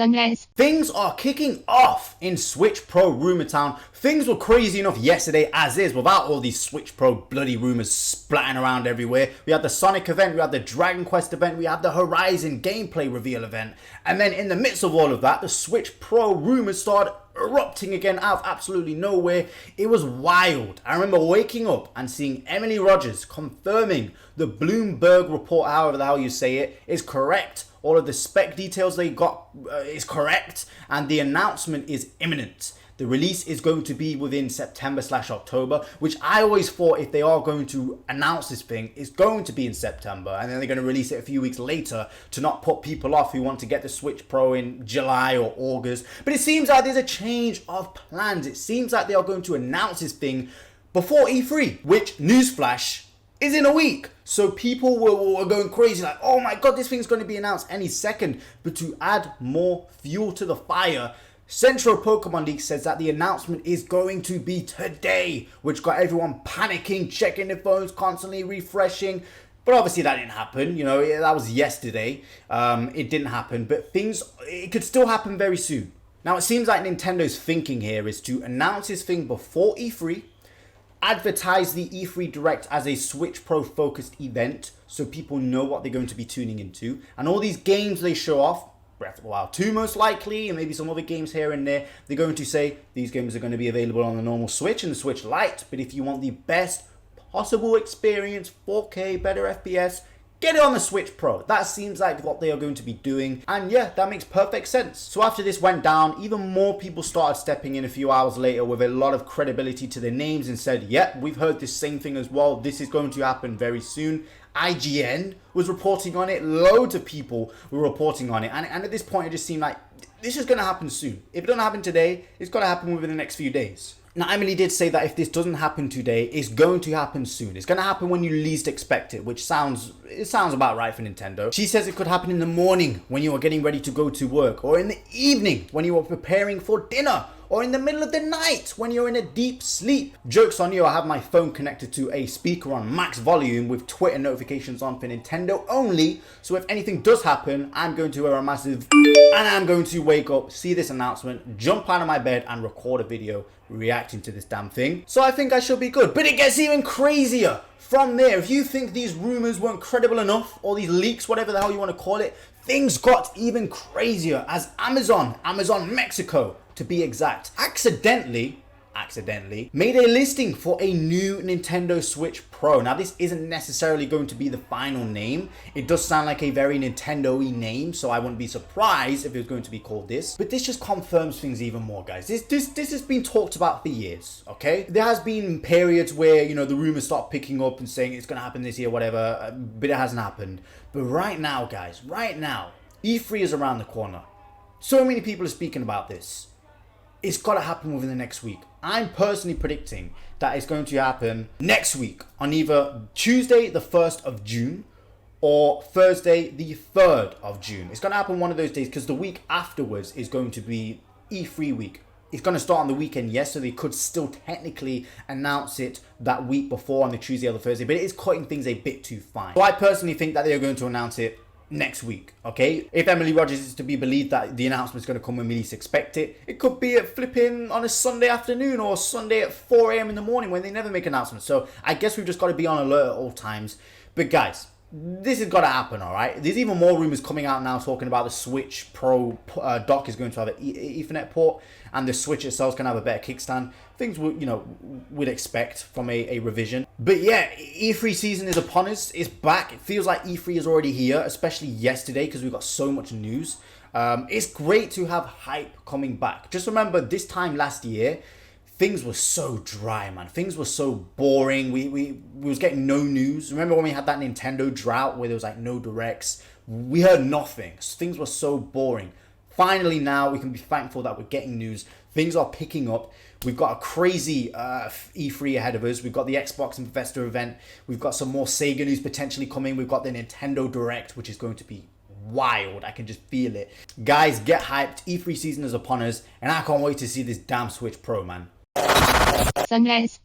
Sunrise. Things are kicking off in Switch Pro Rumor Town. Things were crazy enough yesterday as is without all these Switch Pro bloody rumors splatting around everywhere. We had the Sonic event, we had the Dragon Quest event, we had the Horizon gameplay reveal event. And then in the midst of all of that, the Switch Pro rumors started erupting again out of absolutely nowhere. It was wild. I remember waking up and seeing Emily Rogers confirming the Bloomberg report, however the hell you say it, is correct. All of the spec details they got is correct, and the announcement is imminent. The release is going to be within September/October, which I always thought if they are going to announce this thing, it's going to be in September, and then they're going to release it a few weeks later to not put people off who want to get the Switch Pro in July or August. But it seems like there's a change of plans. It seems like they are going to announce this thing before E3, which, newsflash, is in a week. So people were going crazy like, oh my god, this thing's going to be announced any second. But to add more fuel to the fire, Central Pokemon League says that the announcement is going to be today, which got everyone panicking, checking their phones, constantly refreshing. But obviously that didn't happen. You know, that was yesterday. It didn't happen, but it could still happen very soon. Now it seems like Nintendo's thinking here is to announce this thing before E3, advertise the E3 Direct as a Switch Pro focused event so people know what they're going to be tuning into, and all these games they show off, Breath of the Wild 2 most likely, and maybe some other games here and there, they're going to say these games are going to be available on the normal Switch and the Switch Lite, but if you want the best possible experience, 4K, better FPS, get it on the Switch Pro. That seems like what they are going to be doing. And yeah, that makes perfect sense. So after this went down, even more people started stepping in a few hours later with a lot of credibility to their names and said, yep, we've heard this same thing as well. This is going to happen very soon. IGN was reporting on it. Loads of people were reporting on it. And at this point, it just seemed like this is going to happen soon. If it doesn't happen today, it's going to happen within the next few days. Now, Emily did say that if this doesn't happen today, it's going to happen soon. It's going to happen when you least expect it, which sounds about right for Nintendo. She says it could happen in the morning when you are getting ready to go to work, or in the evening when you are preparing for dinner, or in the middle of the night when you're in a deep sleep. Joke's on you, I have my phone connected to a speaker on max volume with Twitter notifications on for Nintendo only. So if anything does happen, I'm going to hear a massive and I'm going to wake up, see this announcement, jump out of my bed and record a video reacting to this damn thing. So I think I should be good. But it gets even crazier from there. If you think these rumors weren't credible enough, or these leaks, whatever the hell you want to call it, things got even crazier as Amazon Mexico to be exact, accidentally made a listing for a new Nintendo Switch Pro. Now this isn't necessarily going to be the final name. It does sound like a very Nintendo-y name, so I wouldn't be surprised if it was going to be called this. But this just confirms things even more, guys. This has been talked about for years, okay? There has been periods where, you know, the rumors start picking up and saying it's going to happen this year, whatever, but it hasn't happened. But right now, guys, right now, E3 is around the corner. So many people are speaking about this. It's got to happen within the next week. I'm personally predicting that it's going to happen next week on either Tuesday, the 1st of June, or Thursday, the 3rd of June. It's going to happen one of those days because the week afterwards is going to be E3 week. It's going to start on the weekend, yes, so they could still technically announce it that week before on the Tuesday or the Thursday, but it is cutting things a bit too fine. So I personally think that they are going to announce it next week, okay? If Emily Rogers is to be believed that the announcement is going to come when we least expect it, it could be at flipping on a Sunday afternoon or Sunday at 4 a.m. in the morning when they never make announcements. So I guess we've just got to be on alert at all times. But guys, this has got to happen, all right? There's even more rumors coming out now talking about the Switch Pro dock is going to have an Ethernet port, and the Switch itself is going to have a better kickstand. Things we'd expect from a revision. But yeah, E3 season is upon us. It's back. It feels like E3 is already here, especially yesterday because we've got so much news. It's great to have hype coming back. Just remember this time last year, things were so dry, man. Things were so boring. We was getting no news. Remember when we had that Nintendo drought where there was like no directs? We heard nothing. Things were so boring. Finally now we can be thankful that we're getting news. Things are picking up. We've got a crazy E3 ahead of us. We've got the Xbox Investor event. We've got some more Sega news potentially coming. We've got the Nintendo Direct, which is going to be wild. I can just feel it. Guys, get hyped. E3 season is upon us, and I can't wait to see this damn Switch Pro, man. Sunrise.